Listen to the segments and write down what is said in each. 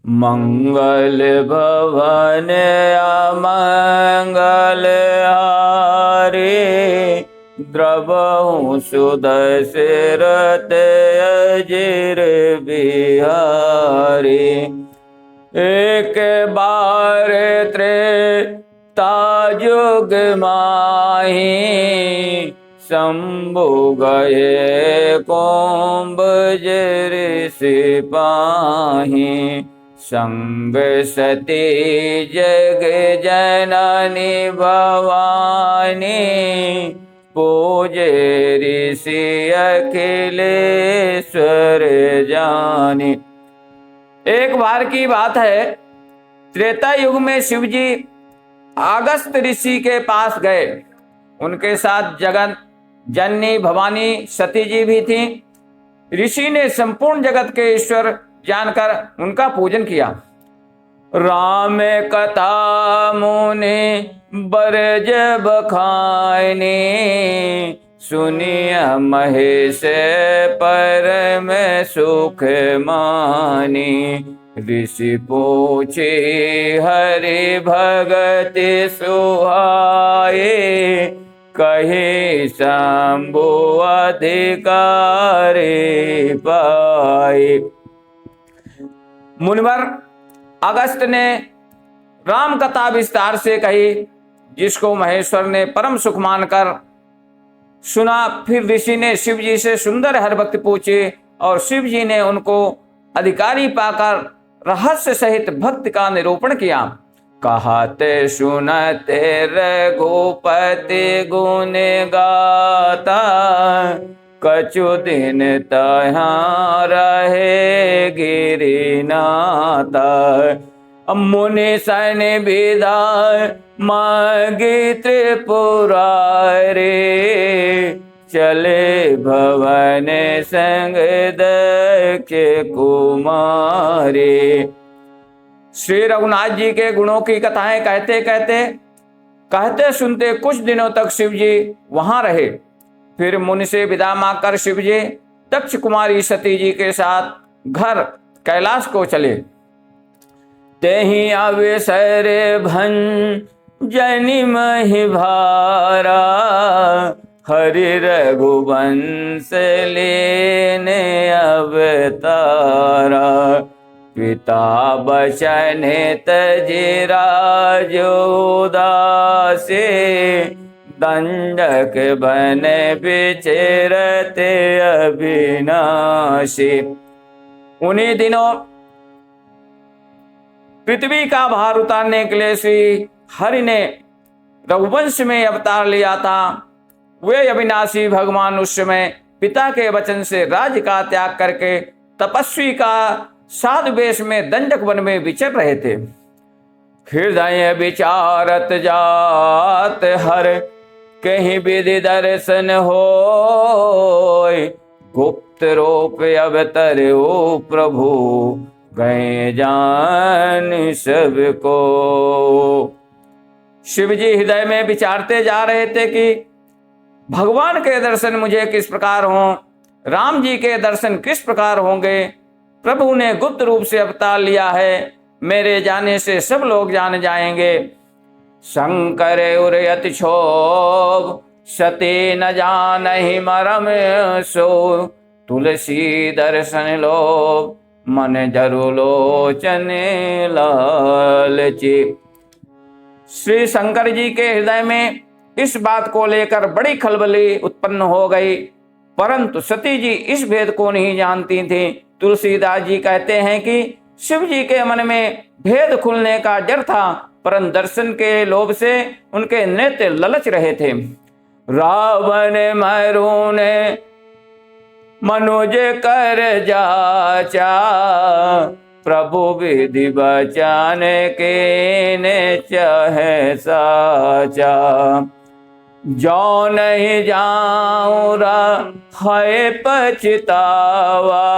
मंगल भवन अमंगल हारे, द्रवहु सुदशरथ अजिर बिहारी। एक बार त्रेता युग माही, शंभु गए कुंभज सिपाही। संग सती जग जननी भवानी, पूजे ऋषि अखिलेश्वर जानी। एक बार की बात है, त्रेता युग में शिव जी अगस्त ऋषि के पास गए। उनके साथ जगत जननी भवानी सती जी भी थी। ऋषि ने संपूर्ण जगत के ईश्वर जानकर उनका पूजन किया। राम कथा मुनि बरज बखानी, सुनिया महेश परम सुख मानी। ऋषि पूछे हरि भगति सुहाए, कहे शंभु अधिकारी पाए। मुनिवर अगस्त ने राम कथा विस्तार से कही, जिसको महेश्वर ने परम सुख मानकर सुना। फिर ऋषि ने शिव जी से सुंदर हर भक्ति पूछे और शिव जी ने उनको अधिकारी पाकर रहस्य सहित भक्ति का निरूपण किया। कहते सुनते रघुपति गुण गाता, कछु दिन तहाँ रहे गिरिनाथा। मुनि सन विदा मांगी त्रिपुरारी, चले भवन संग दक्ष कुमारी। श्री रघुनाथ जी के गुणों की कथाएं कहते सुनते कुछ दिनों तक शिव जी वहां रहे। फिर मुनि से विदा मांगकर शिव जी दक्ष कुमारी सती जी के साथ घर कैलाश को चले। तेहि अवसर भंजनि महि भारा, हरि रघुवंश लेने अवतारा। पिता बचन तजि राजोदासे, दंडक बन विचरते अविनाशी। उन्हीं दिनों पृथ्वी का भार उतारने के लिए श्री हरि ने रघुवंश में अवतार लिया था। वे अविनाशी भगवान उस समय पिता के वचन से राज्य का त्याग करके तपस्वी का साधु वेश में दंडक वन में विचर रहे थे। हृदय विचारत जात हर, कहीं विधि दर्शन होय। गुप्त रूप अवतर ओ प्रभु, गए जान सबको। शिव जी हृदय में विचारते जा रहे थे कि भगवान के दर्शन मुझे किस प्रकार हों, राम जी के दर्शन किस प्रकार होंगे। प्रभु ने गुप्त रूप से अवतार लिया है, मेरे जाने से सब लोग जान जाएंगे। शंकर उरयति क्षोभ, सती न जानहि मरम सो। तुलसी दर्शन लोभ, मन जरु लोचन लालची। श्री शंकर जी के हृदय में इस बात को लेकर बड़ी खलबली उत्पन्न हो गई, परंतु सती जी इस भेद को नहीं जानती थी। तुलसीदास जी कहते हैं कि शिव जी के मन में भेद खुलने का डर था, परंतु दर्शन के लोभ से उनके नेत्र ललच रहे थे। रावण मरुन मनुज कर जाचा, प्रभु विधि बचान के ने चाहे साचा। जो नहीं जाऊं है पछतावा,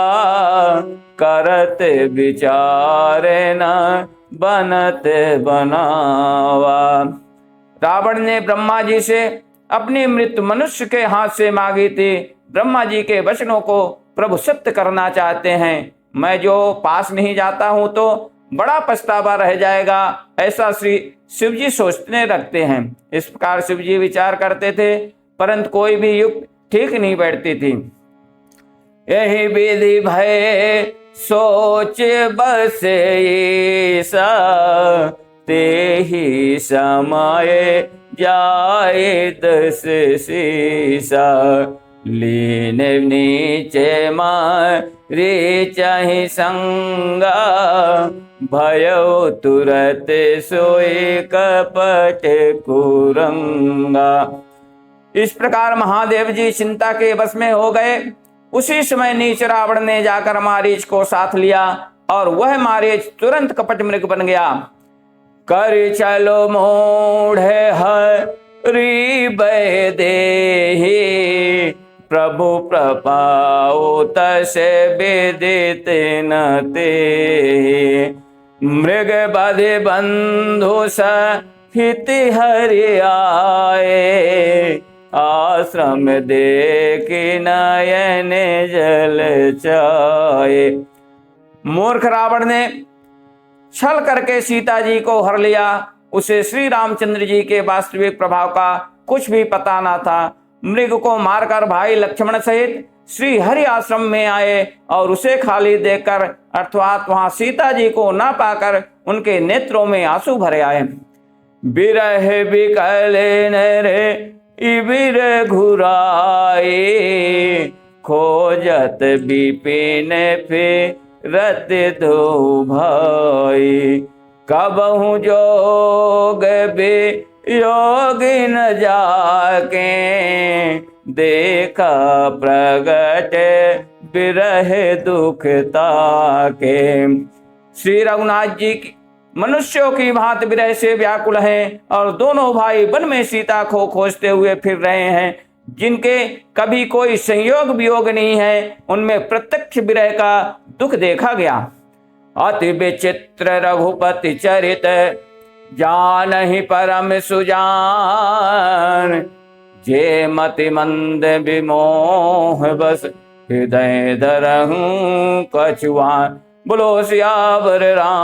करत विचार न बनत बनावा। रावण ने ब्रह्मा जी से अपनी मृत्यु मनुष्य के हाथ से मांगी थी। ब्रह्मा जी के वचनों को प्रभु सत्य करना चाहते हैं। मैं जो पास नहीं जाता हूं तो बड़ा पछतावा रह जाएगा, ऐसा श्री शिव जी सोचने रखते हैं। इस प्रकार शिव जी विचार करते थे, परंतु कोई भी युक्ति ठीक नहीं बैठती थी। यही विधि भय सोच बस ईसा, ते ही समय जाए 10 सीसा। लीन नीचे मारे चाहे संगा, भयो तुरत सोए कपट कुरंगा। इस प्रकार महादेव जी चिंता के वश में हो गए। उसी समय नीच रावण ने जाकर मारीच को साथ लिया और वह मारीच तुरंत कपट मृग बन गया। कर चलो मोढ़ हरि बह देहि, प्रभु प्रपाओ तसे विदित न तेहि। मृग बधि बंधु सहित हरि आए, आश्रम देख नयन जल चाहे। मूर्ख रावण ने छल करके सीता जी को हर लिया। उसे श्री रामचंद्र जी के वास्तविक प्रभाव का कुछ भी पता न था। मृग को मारकर भाई लक्ष्मण सहित श्री हरि आश्रम में आए और उसे खाली देखकर अर्थात वहां सीता जी को न पाकर उनके नेत्रों में आंसू भरे आए। बिरह बिकल रे इबिर घुराए, खोजत बिपिन फिरत दो भाई। कबहु जोग वियोग न जाके, देखा प्रगट बिरह दुख ताके। श्री रघुनाथ जी की मनुष्यों की भांति विरह से व्याकुल हैं और दोनों भाई वन में सीता को खोजते हुए फिर रहे हैं। जिनके कभी कोई संयोग वियोग नहीं है, उनमें प्रत्यक्ष विरह का दुख देखा गया। अति विचित्र रघुपति चरित, जानहि परम सुजान। जे मति मंद विमोह बस, हृदय धरहु कछुआन। बोलो सियावर राम।